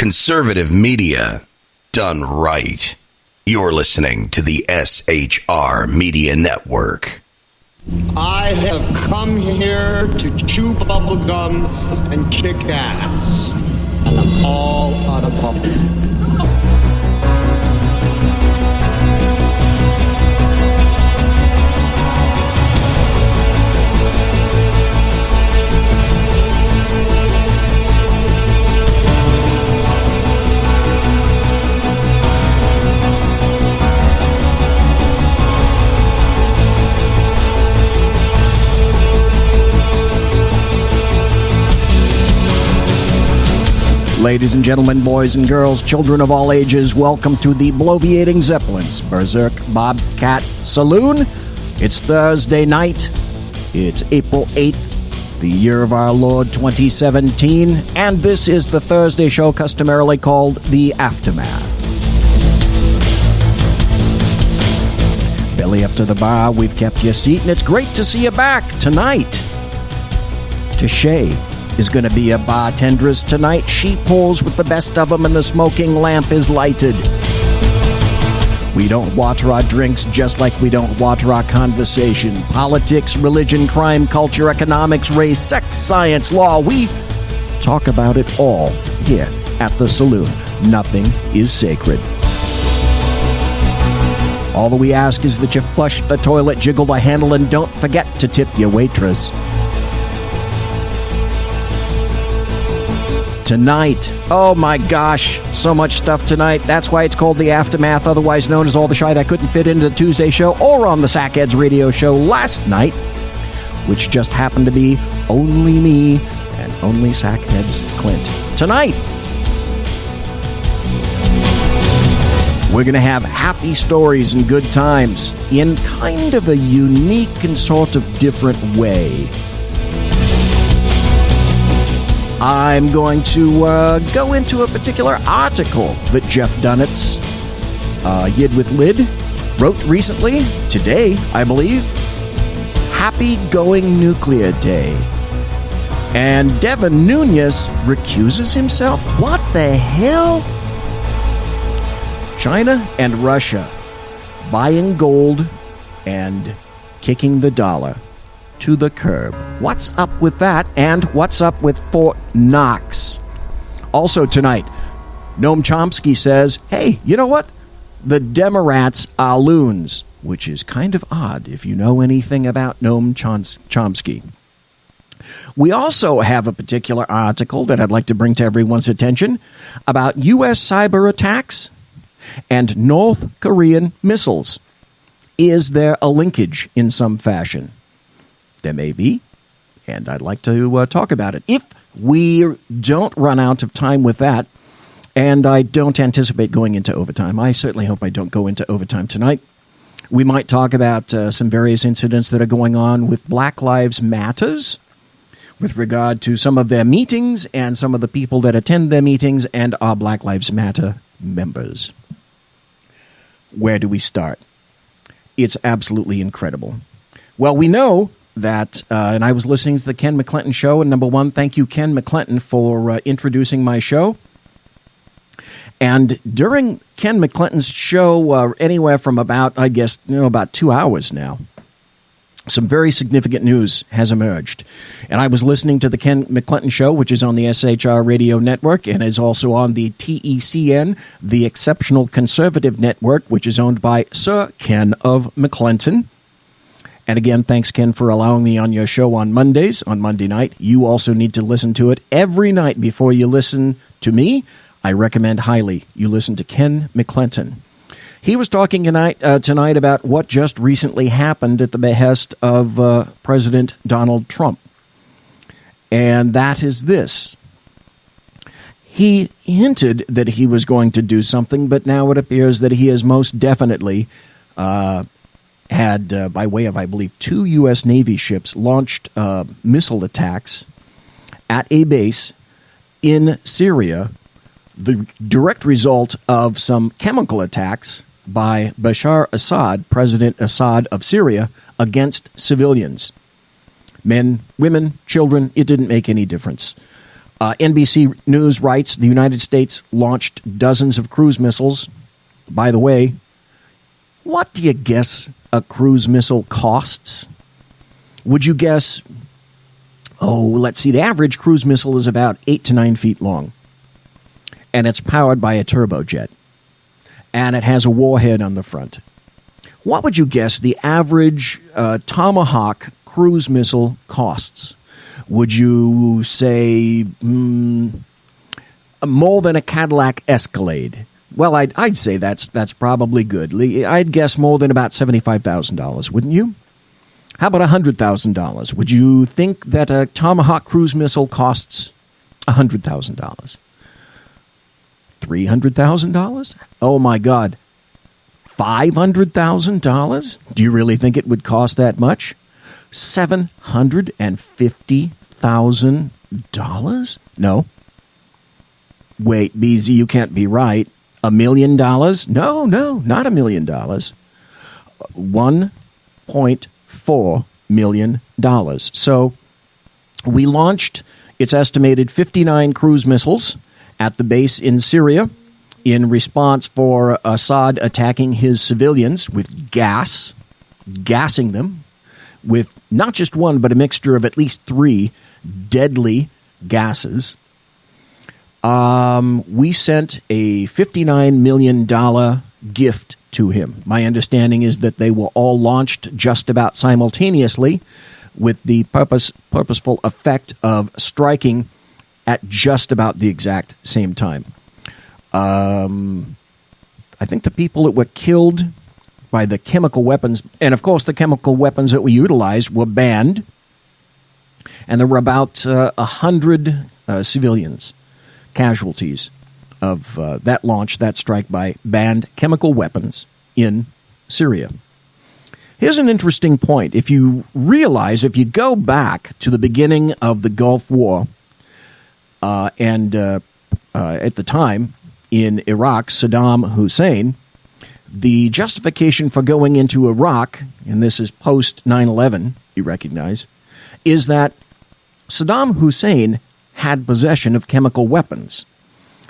Conservative media done right. You're listening to the SHR Media Network. I have come here to chew bubblegum and kick ass. And I'm all out of bubblegum. Ladies and gentlemen, boys and girls, children of all ages, welcome to the Bloviating Zeppelins Berserk Bobcat Saloon. It's Thursday night. It's April 8th, the year of our Lord 2017, and this is the Thursday show customarily called The Aftermath. Belly up to the bar, we've kept your seat, and it's great to see you back tonight. Tashay is going to be a bartendress tonight. She pulls with the best of them and the smoking lamp is lighted. We don't water our drinks just like we don't water our conversation. Politics, religion, crime, culture, economics, race, sex, science, law. We talk about it all here at the saloon. Nothing is sacred. All that we ask is that you flush the toilet, jiggle the handle, and don't forget to tip your waitress. Tonight, oh my gosh, so much stuff tonight. That's why it's called The Aftermath, otherwise known as all the shite I couldn't fit into the Tuesday show or on the Sackheads radio show last night, which just happened to be only me and only Sackheads Clint. Tonight, we're going to have happy stories and good times in kind of a unique and sort of different way. I'm going to go into a particular article that Jeff Dunnett's Yid with Lid wrote recently, today, I believe. Happy Going Nuclear Day. And Devin Nunes recuses himself? What the hell? China and Russia buying gold and kicking the dollar to the curb. What's up with that? And what's up with Fort Knox? Also tonight, Noam Chomsky says, hey, you know what? The Demorats are loons, which is kind of odd if you know anything about Noam Chomsky. We also have a particular article that I'd like to bring to everyone's attention about U.S. cyber attacks and North Korean missiles. Is there a linkage in some fashion? There may be, and I'd like to talk about it. If we don't run out of time with that, and I don't anticipate going into overtime, I certainly hope I don't go into overtime tonight, we might talk about some various incidents that are going on with Black Lives Matters with regard to some of their meetings and some of the people that attend their meetings and are Black Lives Matter members. Where do we start? It's absolutely incredible. Well, we know that, and I was listening to the Ken McClinton show, and number one, thank you, Ken McClinton, for introducing my show. And during Ken McClinton's show, anywhere from about 2 hours now, some very significant news has emerged. And I was listening to the Ken McClinton show, which is on the SHR Radio Network and is also on the TECN, the Exceptional Conservative Network, which is owned by Sir Ken of McClinton. And again, thanks, Ken, for allowing me on your show on Mondays, on Monday night. You also need to listen to it every night before you listen to me. I recommend highly you listen to Ken McClinton. He was talking tonight about what just recently happened at the behest of President Donald Trump. And that is this. He hinted that he was going to do something, but now it appears that he has most definitely had, by way of, I believe, 2 U.S. Navy ships launched missile attacks at a base in Syria, the direct result of some chemical attacks by Bashar Assad, President Assad of Syria, against civilians. Men, women, children, it didn't make any difference. NBC News writes, the United States launched dozens of cruise missiles. By the way, what do you guess a cruise missile costs? Would you guess, let's see, the average cruise missile is about 8 to 9 feet long. And it's powered by a turbojet. And it has a warhead on the front. What would you guess the average Tomahawk cruise missile costs? Would you say more than a Cadillac Escalade? Well, I'd say that's probably good. I'd guess more than about $75,000, wouldn't you? How about $100,000? Would you think that a Tomahawk cruise missile costs $100,000? $300,000? Oh my God. $500,000? Do you really think it would cost that much? $750,000? No. Wait, BZ, you can't be right. $1 million? No, not $1 million. $1.4 million. So we launched, it's estimated, 59 cruise missiles at the base in Syria in response for Assad attacking his civilians with gassing them with not just one, but a mixture of at least 3 deadly gases. We sent a $59 million gift to him. My understanding is that they were all launched just about simultaneously with the purposeful effect of striking at just about the exact same time. I think the people that were killed by the chemical weapons, and of course the chemical weapons that we utilized were banned, and there were about 100 civilians, casualties of that launch, that strike by banned chemical weapons in Syria. Here's an interesting point. If you go back to the beginning of the Gulf War, and at the time in Iraq, Saddam Hussein, the justification for going into Iraq, and this is post 9/11, you recognize, is that Saddam Hussein had possession of chemical weapons.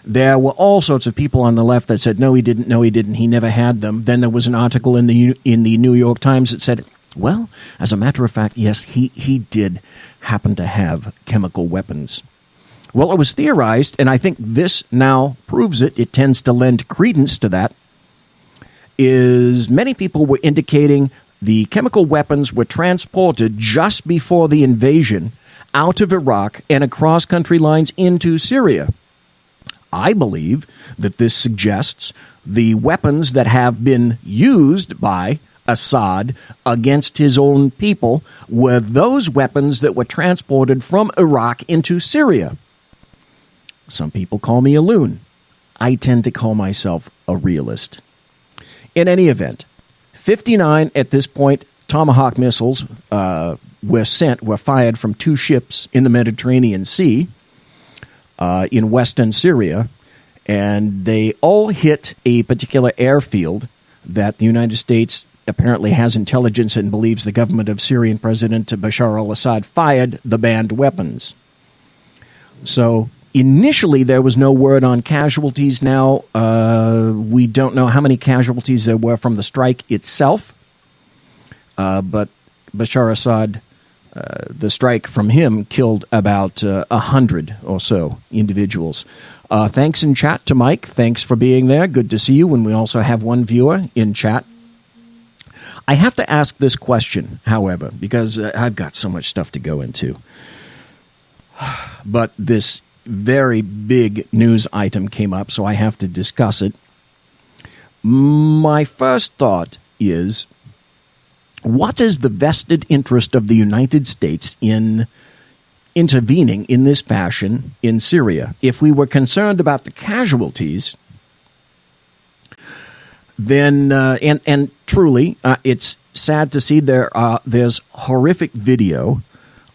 There were all sorts of people on the left that said, no, he didn't, he never had them. Then there was an article in the New York Times that said, well, as a matter of fact, yes, he did happen to have chemical weapons. Well, it was theorized, and I think this now proves it, it tends to lend credence to that, is many people were indicating the chemical weapons were transported just before the invasion out of Iraq and across country lines into Syria. I believe that this suggests the weapons that have been used by Assad against his own people were those weapons that were transported from Iraq into Syria. Some people call me a loon. I tend to call myself a realist. In any event, 59 at this point Tomahawk missiles were fired from 2 ships in the Mediterranean Sea in western Syria, and they all hit a particular airfield that the United States apparently has intelligence and believes the government of Syrian President Bashar al-Assad fired the banned weapons. So initially, there was no word on casualties. Now, we don't know how many casualties there were from the strike itself. But Bashar Assad, the strike from him killed about 100 or so individuals. Thanks in chat to Mike. Thanks for being there. Good to see you. And we also have one viewer in chat. I have to ask this question, however, because I've got so much stuff to go into. But this very big news item came up, so I have to discuss it. My first thought is, what is the vested interest of the United States in intervening in this fashion in Syria? If we were concerned about the casualties, then, and truly, it's sad to see there's horrific video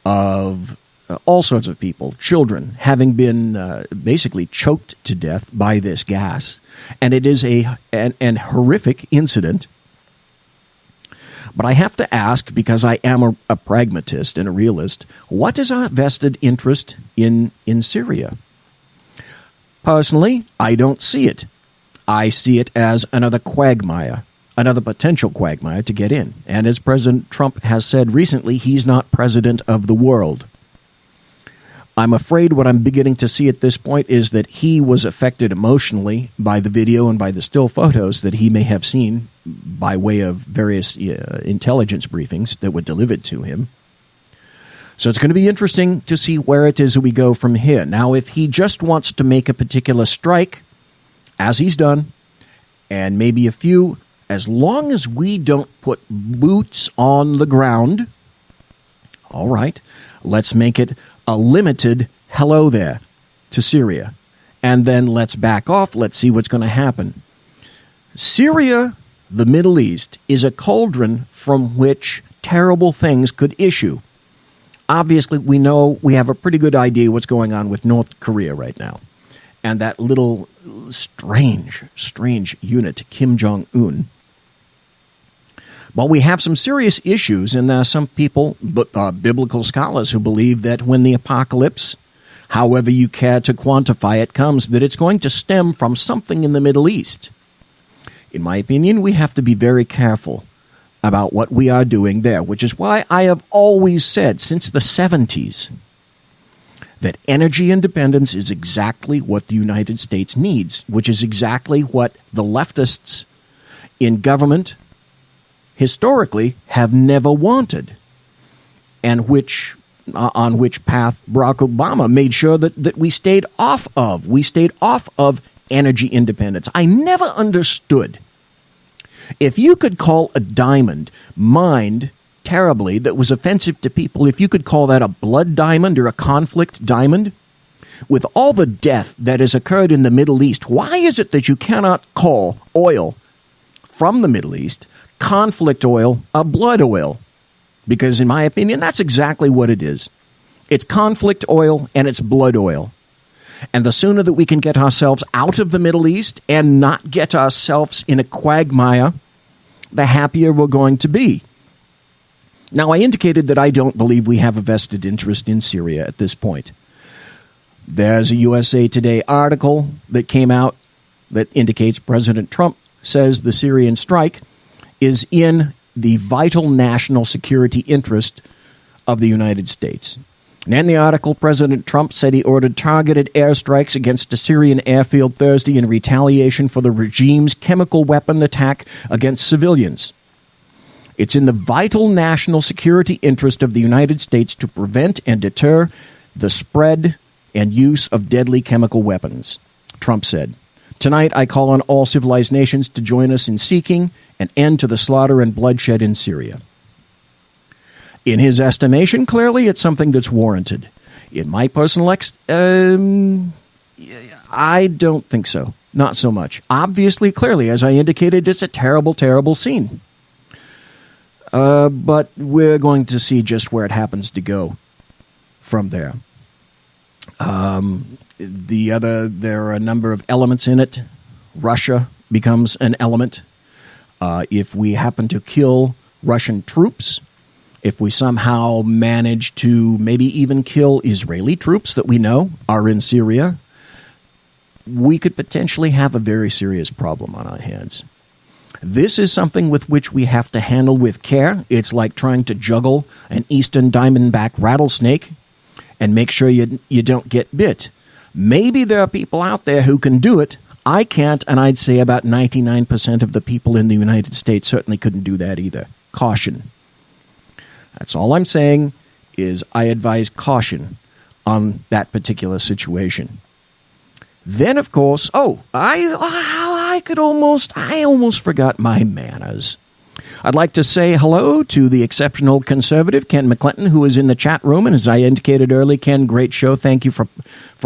of all sorts of people, children, having been basically choked to death by this gas. And it is an horrific incident. But I have to ask, because I am a pragmatist and a realist, what is our vested interest in Syria? Personally, I don't see it. I see it as another quagmire, another potential quagmire to get in. And as President Trump has said recently, he's not president of the world. I'm afraid what I'm beginning to see at this point is that he was affected emotionally by the video and by the still photos that he may have seen by way of various intelligence briefings that were delivered to him. So it's going to be interesting to see where it is that we go from here. Now, if he just wants to make a particular strike, as he's done, and maybe a few, as long as we don't put boots on the ground, all right, let's make it a limited hello there to Syria. And then let's back off. Let's see what's going to happen. Syria, the Middle East, is a cauldron from which terrible things could issue. Obviously, we know, we have a pretty good idea what's going on with North Korea right now. And that little strange unit, Kim Jong-un. Well, we have some serious issues, and there are some people, biblical scholars, who believe that when the apocalypse, however you care to quantify it, comes, that it's going to stem from something in the Middle East. In my opinion, we have to be very careful about what we are doing there, which is why I have always said since the 70s that energy independence is exactly what the United States needs, which is exactly what the leftists in government historically have never wanted, and on which path Barack Obama made sure that we stayed off of. We stayed off of energy independence. I never understood. If you could call a diamond mined terribly that was offensive to people, if you could call that a blood diamond or a conflict diamond, with all the death that has occurred in the Middle East, why is it that you cannot call oil from the Middle East conflict oil a blood oil? Because in my opinion, that's exactly what it is. It's conflict oil and it's blood oil. And the sooner that we can get ourselves out of the Middle East and not get ourselves in a quagmire, the happier we're going to be. Now, I indicated that I don't believe we have a vested interest in Syria at this point. There's a USA Today article that came out that indicates President Trump says the Syrian strike is in the vital national security interest of the United States. And in the article, President Trump said he ordered targeted airstrikes against a Syrian airfield Thursday in retaliation for the regime's chemical weapon attack against civilians. It's in the vital national security interest of the United States to prevent and deter the spread and use of deadly chemical weapons, Trump said. Tonight, I call on all civilized nations to join us in seeking an end to the slaughter and bloodshed in Syria. In his estimation, clearly it's something that's warranted. In my personal I don't think so. Not so much. Obviously, clearly, as I indicated, it's a terrible, terrible scene. But we're going to see just where it happens to go from there. There are a number of elements in it. Russia becomes an element. If we happen to kill Russian troops, if we somehow manage to maybe even kill Israeli troops that we know are in Syria, we could potentially have a very serious problem on our hands. This is something with which we have to handle with care. It's like trying to juggle an eastern diamondback rattlesnake and make sure you don't get bit. Maybe there are people out there who can do it. I can't, and I'd say about 99% of the people in the United States certainly couldn't do that either. Caution. That's all I'm saying is I advise caution on that particular situation. Then, of course, I almost forgot my manners. I'd like to say hello to the exceptional conservative, Ken McClinton, who is in the chat room. And as I indicated earlier, Ken, great show. Thank you for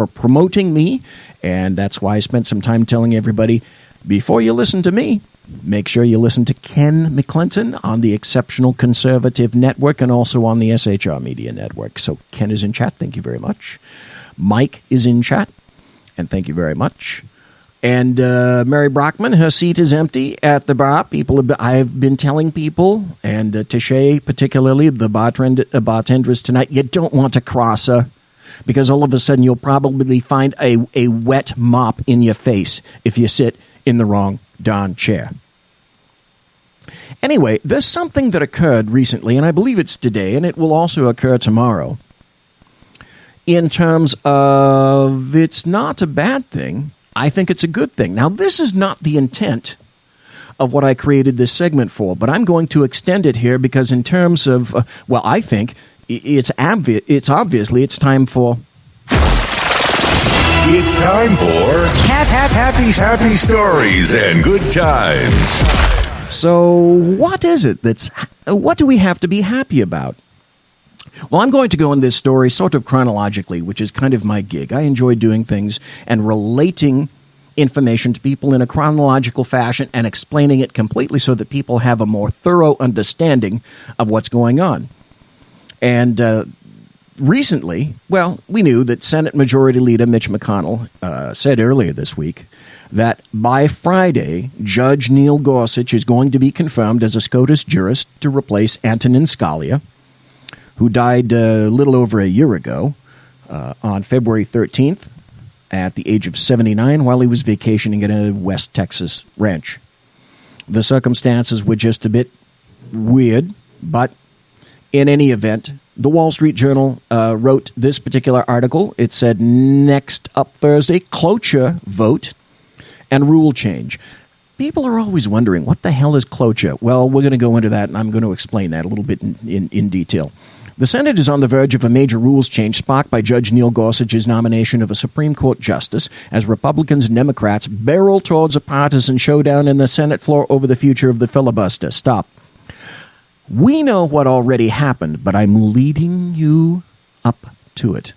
promoting me. And that's why I spent some time telling everybody, before you listen to me, make sure you listen to Ken McClinton on the Exceptional Conservative Network and also on the SHR Media Network. So Ken is in chat. Thank you very much. Mike is in chat. And thank you very much. And Mary Brockman, her seat is empty at the bar. I've been telling people, and Tishay particularly, the bartenders tonight, you don't want to cross her, because all of a sudden you'll probably find a wet mop in your face if you sit in the wrong darn chair. Anyway, there's something that occurred recently, and I believe it's today, and it will also occur tomorrow, in terms of it's not a bad thing. I think it's a good thing. Now, this is not the intent of what I created this segment for, but I'm going to extend it here because in terms of, I think it's time for... It's time for happy stories and good times. So what is it what do we have to be happy about? Well, I'm going to go in this story sort of chronologically, which is kind of my gig. I enjoy doing things and relating information to people in a chronological fashion and explaining it completely so that people have a more thorough understanding of what's going on. And recently, we knew that Senate Majority Leader Mitch McConnell said earlier this week that by Friday, Judge Neil Gorsuch is going to be confirmed as a SCOTUS jurist to replace Antonin Scalia, who died a little over a year ago on February 13th at the age of 79 while he was vacationing at a West Texas ranch. The circumstances were just a bit weird, but in any event, the Wall Street Journal wrote this particular article. It said, next up Thursday, cloture vote and rule change. People are always wondering, what the hell is cloture? Well, we're going to go into that, and I'm going to explain that a little bit in detail. The Senate is on the verge of a major rules change sparked by Judge Neil Gorsuch's nomination of a Supreme Court justice as Republicans and Democrats barrel towards a partisan showdown in the Senate floor over the future of the filibuster. Stop. We know what already happened, but I'm leading you up to it.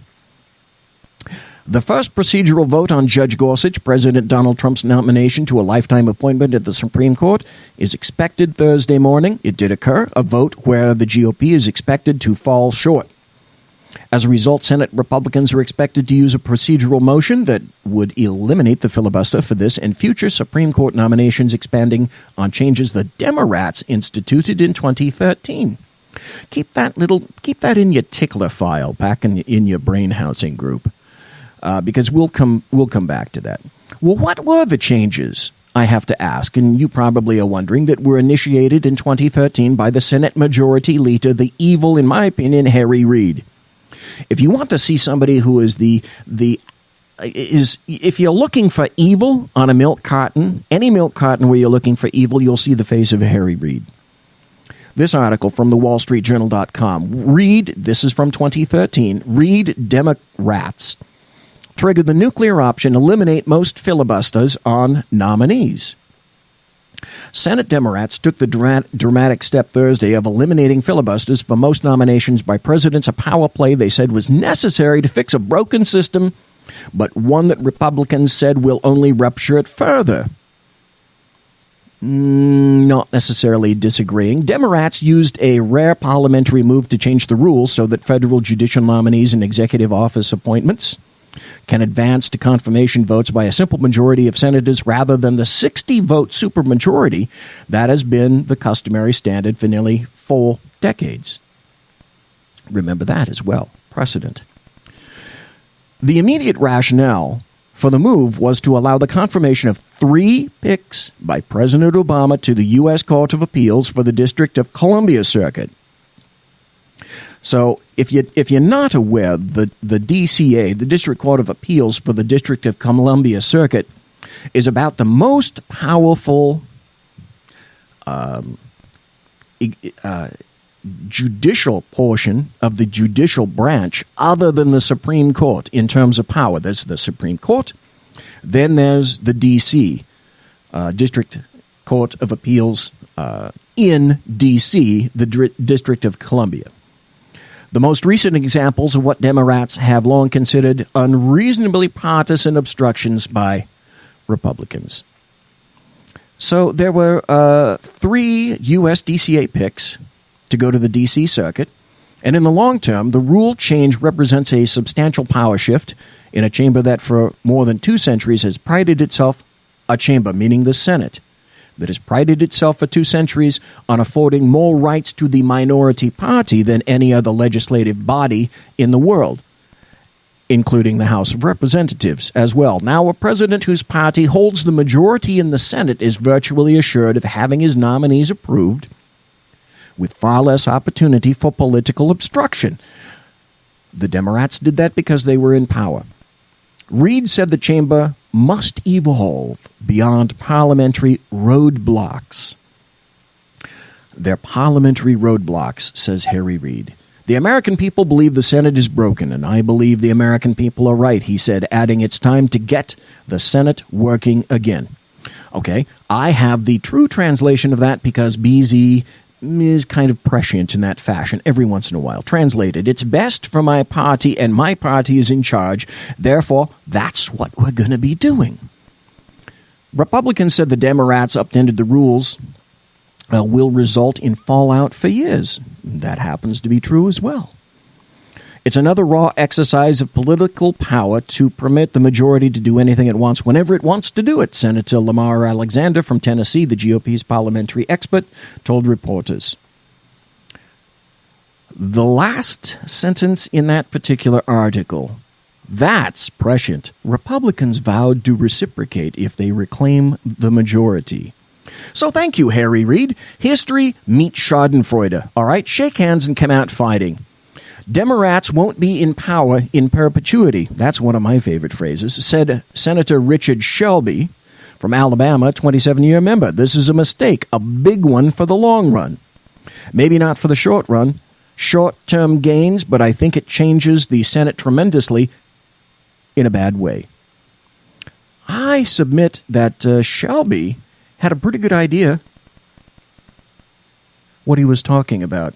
The first procedural vote on Judge Gorsuch, President Donald Trump's nomination to a lifetime appointment at the Supreme Court, is expected Thursday morning. It did occur, a vote where the GOP is expected to fall short. As a result, Senate Republicans are expected to use a procedural motion that would eliminate the filibuster for this and future Supreme Court nominations, expanding on changes the Demorats instituted in 2013. Keep that in your tickler file back in your brain housing group. Because we'll come back to that. Well, what were the changes, I have to ask, and you probably are wondering, that were initiated in 2013 by the Senate Majority Leader, the evil, in my opinion, Harry Reid? If you want to see somebody who is if you're looking for evil on a milk carton, any milk carton where you're looking for evil, you'll see the face of Harry Reid. This article from the WallStreetJournal.com. Reid, this is from 2013, Reid Demorats trigger the nuclear option, eliminate most filibusters on nominees. Senate Democrats took the dramatic step Thursday of eliminating filibusters for most nominations by presidents, a power play they said was necessary to fix a broken system, but one that Republicans said will only rupture it further. Not necessarily disagreeing. Democrats used a rare parliamentary move to change the rules so that federal judicial nominees and executive office appointments can advance to confirmation votes by a simple majority of senators rather than the 60-vote supermajority that has been the customary standard for nearly 4 decades. Remember that as well. Precedent. The immediate rationale for the move was to allow the confirmation of 3 picks by President Obama to the U.S. Court of Appeals for the District of Columbia Circuit. So if you're not aware, the DCA, the District Court of Appeals for the District of Columbia Circuit, is about the most powerful judicial portion of the judicial branch other than the Supreme Court in terms of power. There's the Supreme Court, then there's the D.C., District Court of Appeals in D.C., the District of Columbia. The most recent examples of what Democrats have long considered unreasonably partisan obstructions by Republicans. So there were 3 U.S. DCA picks to go to the D.C. Circuit, and in the long term, the rule change represents a substantial power shift in a chamber that for more than 2 centuries has prided itself a chamber, meaning the Senate, that has prided itself for 2 centuries on affording more rights to the minority party than any other legislative body in the world, including the House of Representatives as well. Now, a president whose party holds the majority in the Senate is virtually assured of having his nominees approved, with far less opportunity for political obstruction. The Demorats did that because they were in power. Reid said the chamber must evolve beyond parliamentary roadblocks. They're parliamentary roadblocks, says Harry Reid. The American people believe the Senate is broken, and I believe the American people are right, he said, adding it's time to get the Senate working again. Okay, I have the true translation of that because BZ is kind of prescient in that fashion every once in a while. Translated, it's best for my party and my party is in charge. Therefore, that's what we're going to be doing. Republicans said the Demorats upended the rules will result in fallout for years. That happens to be true as well. It's another raw exercise of political power to permit the majority to do anything it wants whenever it wants to do it, Senator Lamar Alexander from Tennessee, the GOP's parliamentary expert, told reporters. The last sentence in that particular article, that's prescient. Republicans vowed to reciprocate if they reclaim the majority. So thank you, Harry Reid. History meets Schadenfreude. All right, shake hands and come out fighting. Demorats won't be in power in perpetuity. That's one of my favorite phrases, said Senator Richard Shelby from Alabama, 27-year member. This is a mistake, a big one for the long run. Maybe not for the short run, short-term gains, but I think it changes the Senate tremendously in a bad way. I submit that Shelby had a pretty good idea what he was talking about.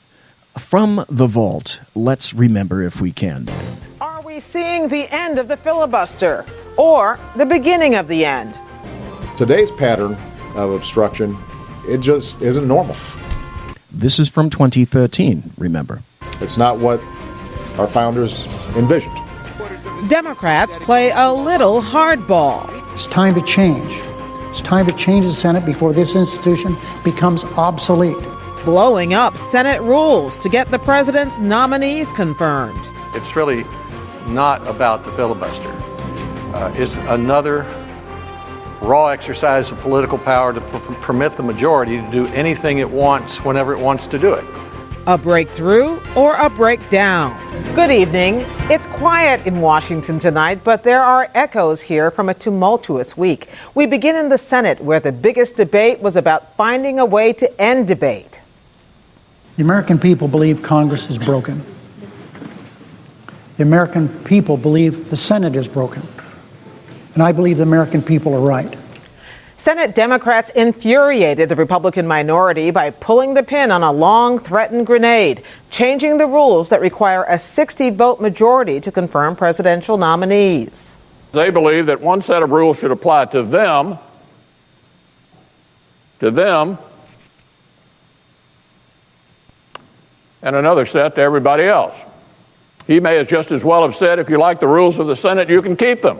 From the vault, let's remember if we can. Are we seeing the end of the filibuster or the beginning of the end? Today's pattern of obstruction, it just isn't normal. This is from 2013, remember. It's not what our founders envisioned. Democrats play a little hardball. It's time to change. It's time to change the Senate before this institution becomes obsolete. Blowing up Senate rules to get the president's nominees confirmed. It's really not about the filibuster. It's another raw exercise of political power to permit the majority to do anything it wants whenever it wants to do it. A breakthrough or a breakdown? Good evening. It's quiet in Washington tonight, but there are echoes here from a tumultuous week. We begin in the Senate, where the biggest debate was about finding a way to end debate. The American people believe Congress is broken. The American people believe the Senate is broken. And I believe the American people are right. Senate Democrats infuriated the Republican minority by pulling the pin on a long-threatened grenade, changing the rules that require a 60-vote majority to confirm presidential nominees. They believe that one set of rules should apply to them, and another set to everybody else. He may as just as well have said, if you like the rules of the Senate, you can keep them.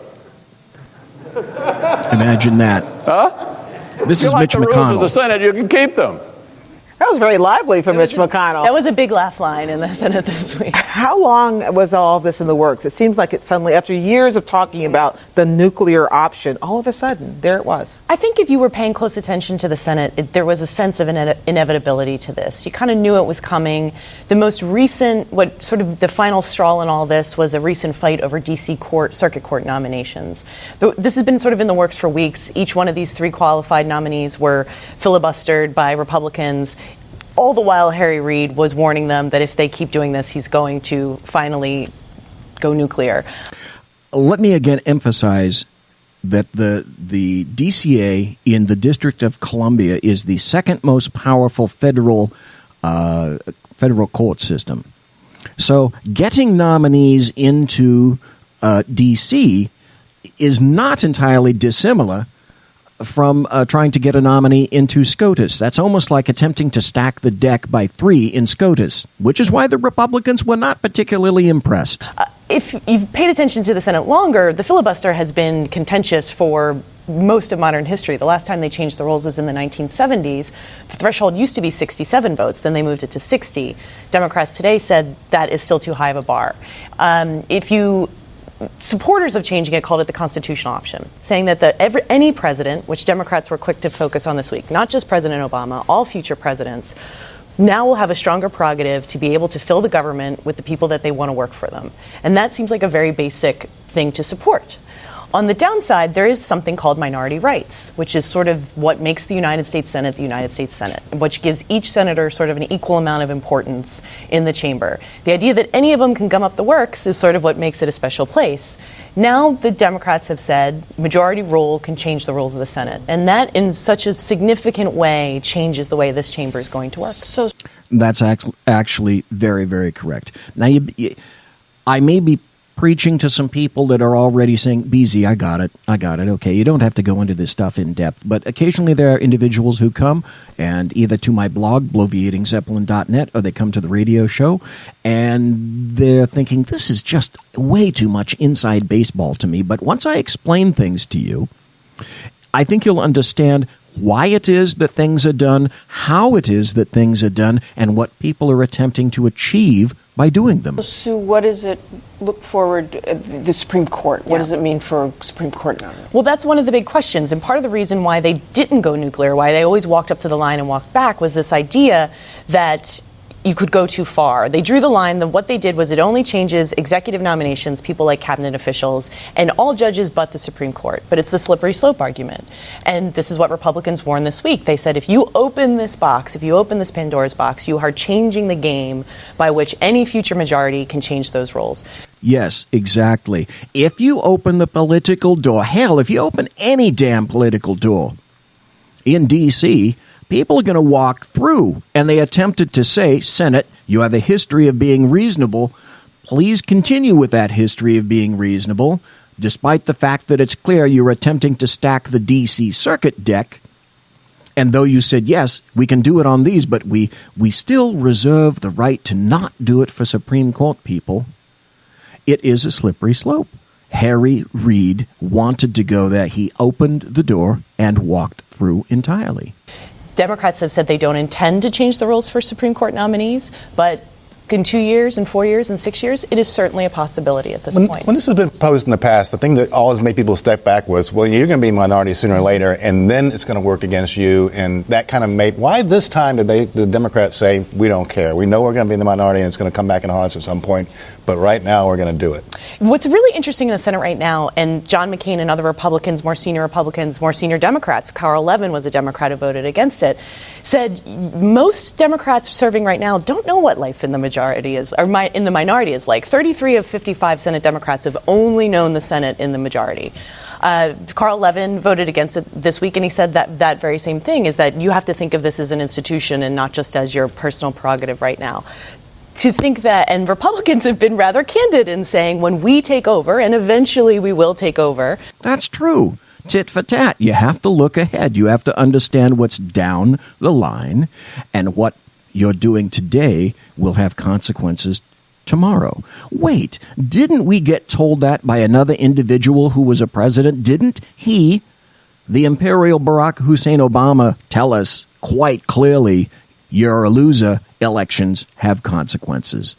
Imagine that. Huh? This is Mitch McConnell. If you like the rules of the Senate, you can keep them. That was very lively from Mitch McConnell. That was a big laugh line in the Senate this week. How long was all of this in the works? It seems like it suddenly, after years of talking about the nuclear option, all of a sudden, there it was. I think if you were paying close attention to the Senate, there was a sense of inevitability to this. You kind of knew it was coming. The most recent, what sort of the final straw in all this was a recent fight over D.C. Circuit Court nominations. This has been sort of in the works for weeks. Each one of these 3 qualified nominees were filibustered by Republicans. All the while, Harry Reid was warning them that if they keep doing this, he's going to finally go nuclear. Let me again emphasize that the DCA in the District of Columbia is the second most powerful federal court system. So getting nominees into D.C. is not entirely dissimilar from trying to get a nominee into SCOTUS. That's almost like attempting to stack the deck by 3 in SCOTUS, which is why the Republicans were not particularly impressed. If you've paid attention to the Senate longer, the filibuster has been contentious for most of modern history. The last time they changed the rules was in the 1970s. The threshold used to be 67 votes. Then they moved it to 60. Democrats today said that is still too high of a bar. Supporters of changing it called it the constitutional option, saying that any president, which Democrats were quick to focus on this week, not just President Obama, all future presidents, now will have a stronger prerogative to be able to fill the government with the people that they want to work for them. And that seems like a very basic thing to support. On the downside, there is something called minority rights, which is sort of what makes the United States Senate the United States Senate, which gives each senator sort of an equal amount of importance in the chamber. The idea that any of them can gum up the works is sort of what makes it a special place. Now the Democrats have said majority rule can change the rules of the Senate, and that in such a significant way changes the way this chamber is going to work. So that's actually very, very correct. Now, I may be preaching to some people that are already saying, BZ, I got it. Okay, you don't have to go into this stuff in depth. But occasionally there are individuals who come and either to my blog, bloviatingzeppelin.net, or they come to the radio show, and they're thinking, this is just way too much inside baseball to me. But once I explain things to you, I think you'll understand why it is that things are done, how it is that things are done, and what people are attempting to achieve by doing them. Sue, what does it look forward the Supreme Court? What does it mean for Supreme Court now? Well, that's one of the big questions. And part of the reason why they didn't go nuclear, why they always walked up to the line and walked back, was this idea that you could go too far. They drew the line that what they did was it only changes executive nominations, people like cabinet officials, and all judges but the Supreme Court. But it's the slippery slope argument. And this is what Republicans warned this week. They said if you open this box, if you open this Pandora's box, you are changing the game by which any future majority can change those rules. Yes, exactly. If you open the political door, hell, if you open any damn political door in D.C., people are going to walk through, and they attempted to say, Senate, you have a history of being reasonable. Please continue with that history of being reasonable, despite the fact that it's clear you're attempting to stack the D.C. Circuit deck. And though you said, yes, we can do it on these, but we still reserve the right to not do it for Supreme Court people, it is a slippery slope. Harry Reid wanted to go there. He opened the door and walked through entirely. Democrats have said they don't intend to change the rules for Supreme Court nominees, but in 2 years, in 4 years, in 6 years, it is certainly a possibility at this point. When this has been proposed in the past, the thing that always made people step back was, well, you're going to be a minority sooner or later, and then it's going to work against you, and that kind of made... Why this time did the Democrats say, we don't care? We know we're going to be in the minority, and it's going to come back and haunt us at some point, but right now we're going to do it. What's really interesting in the Senate right now, and John McCain and other Republicans, more senior Democrats, Carl Levin was a Democrat who voted against it, said most Democrats serving right now don't know what life in the majority is, or in the minority is like. 33 of 55 Senate Democrats have only known the Senate in the majority. Carl Levin voted against it this week, and he said that very same thing, is that you have to think of this as an institution and not just as your personal prerogative right now. To think that, and Republicans have been rather candid in saying when we take over, and eventually we will take over. That's true. Tit for tat. You have to look ahead. You have to understand what's down the line, and what you're doing today will have consequences tomorrow. Wait, didn't we get told that by another individual who was a president? Didn't he, the Imperial Barack Hussein Obama, tell us quite clearly, you're a loser, elections have consequences?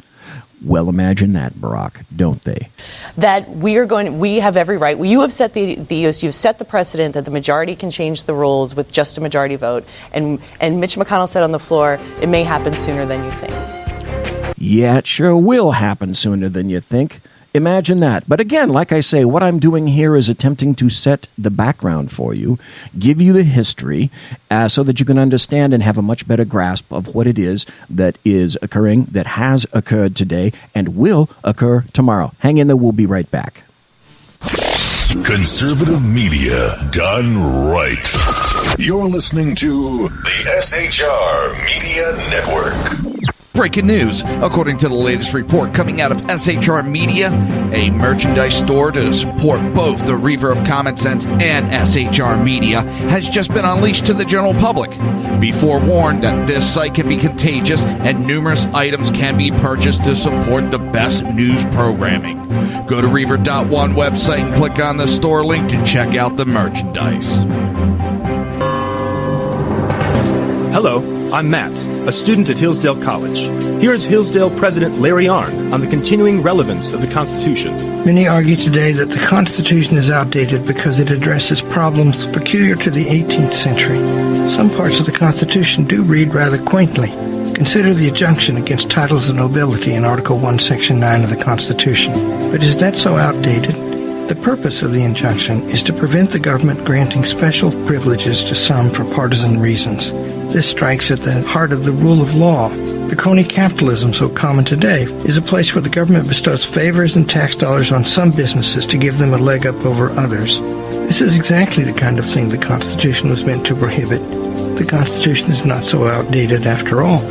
Well, imagine that, Barack, don't they? That we have every right. You have set you've set the precedent that the majority can change the rules with just a majority vote. And Mitch McConnell said on the floor, it may happen sooner than you think. Yeah, it sure will happen sooner than you think. Imagine that. But again, like I say, what I'm doing here is attempting to set the background for you, give you the history, so that you can understand and have a much better grasp of what it is that is occurring, that has occurred today, and will occur tomorrow. Hang in there. We'll be right back. Conservative media done right. You're listening to the SHR Media Network. Breaking news. According to the latest report coming out of SHR Media, a merchandise store to support both the Reaver of Common Sense and SHR Media has just been unleashed to the general public. Be forewarned that this site can be contagious and numerous items can be purchased to support the best news programming. Go to Reaver.one website and click on the store link to check out the merchandise. Hello, I'm Matt, a student at Hillsdale College. Here's Hillsdale President Larry Arnn on the continuing relevance of the Constitution. Many argue today that the Constitution is outdated because it addresses problems peculiar to the 18th century. Some parts of the Constitution do read rather quaintly. Consider the injunction against titles of nobility in Article 1, Section 9 of the Constitution. But is that so outdated? The purpose of the injunction is to prevent the government granting special privileges to some for partisan reasons. This strikes at the heart of the rule of law. The crony capitalism so common today is a place where the government bestows favors and tax dollars on some businesses to give them a leg up over others. This is exactly the kind of thing the Constitution was meant to prohibit. The Constitution is not so outdated after all.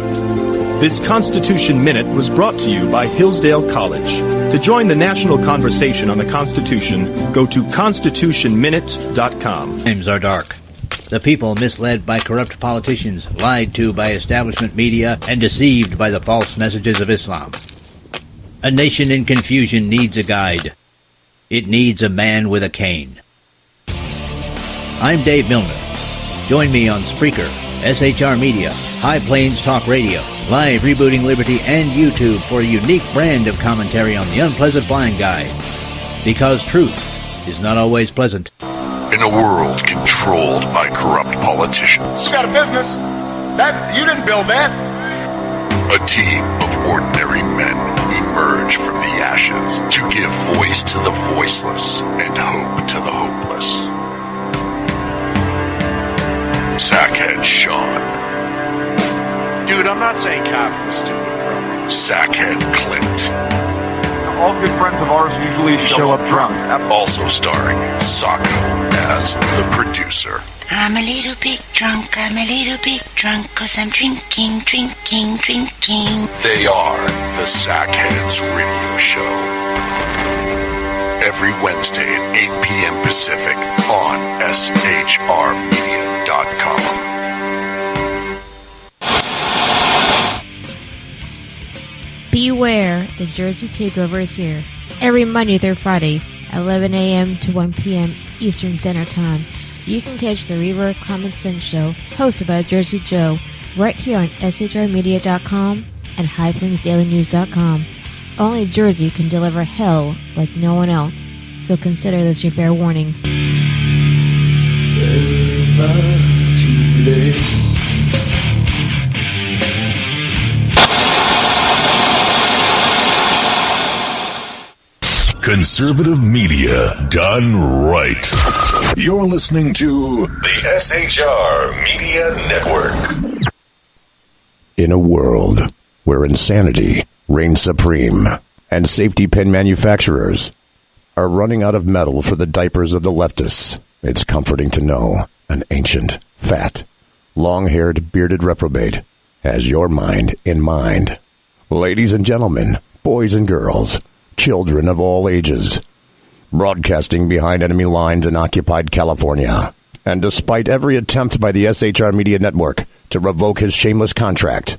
This Constitution Minute was brought to you by Hillsdale College. To join the national conversation on the Constitution, go to constitutionminute.com. Times are dark. The people misled by corrupt politicians, lied to by establishment media, and deceived by the false messages of Islam. A nation in confusion needs a guide. It needs a man with a cane. I'm Dave Milner. Join me on Spreaker, SHR Media, High Plains Talk Radio, Live Rebooting Liberty, and YouTube for a unique brand of commentary on the unpleasant blind guide. Because truth is not always pleasant. In a world controlled by corrupt politicians, You got a business. You didn't build that. a team of ordinary men emerge from the ashes to give voice to the voiceless and hope to the hopeless. Sackhead Sean. Dude, I'm not saying cough for the stupid program. Sackhead Clint. All good friends of ours usually show up drunk. Also starring Sacco as the producer. I'm a little bit drunk, 'cause I'm drinking. They are the Sackheads Radio Show. Every Wednesday at 8 p.m. Pacific on SHRmedia.com. Beware, the Jersey Takeover is here. Every Monday through Friday, 11 a.m. to 1 p.m. Eastern Standard Time. You can catch the Reaver of Common Sense show, hosted by Jersey Joe, right here on SHRmedia.com and HighPlainsDailyNews.com. Only Jersey can deliver hell like no one else, so consider this your fair warning. Conservative media done right. You're listening to the SHR Media Network. In a world where insanity reigns supreme and safety pin manufacturers are running out of metal for the diapers of the leftists, it's comforting to know an ancient, fat, long-haired, bearded reprobate has your mind in mind. Ladies and gentlemen, boys and girls, children of all ages, broadcasting behind enemy lines in occupied California. And despite every attempt by the SHR Media Network to revoke his shameless contract,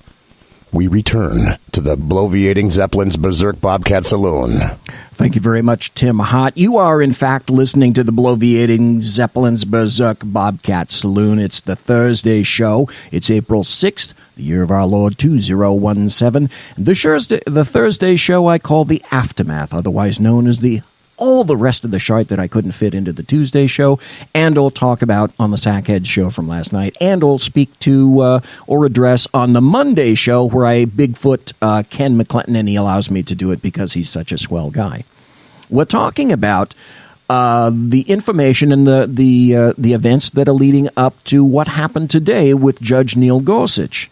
we return to the bloviating Zeppelin's Berserk Bobcat Saloon. Thank you very much, Tim Hott. You are, in fact, listening to the bloviating Zeppelin's Berserk Bobcat Saloon. It's the Thursday show. It's April 6th, the year of our Lord 2017. The Thursday show I call the Aftermath, otherwise known as all the rest of the shite that I couldn't fit into the Tuesday show, and I'll talk about on the Sackhead show from last night, and I'll speak to or address on the Monday show where I Bigfoot Ken McClinton, and he allows me to do it because he's such a swell guy. We're talking about the information and the events that are leading up to what happened today with Judge Neil Gorsuch.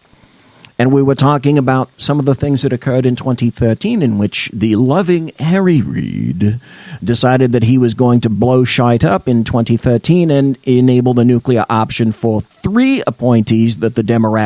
And we were talking about some of the things that occurred in 2013 in which the loving Harry Reid decided that he was going to blow shite up in 2013 and enable the nuclear option for 3 appointees that the Demorats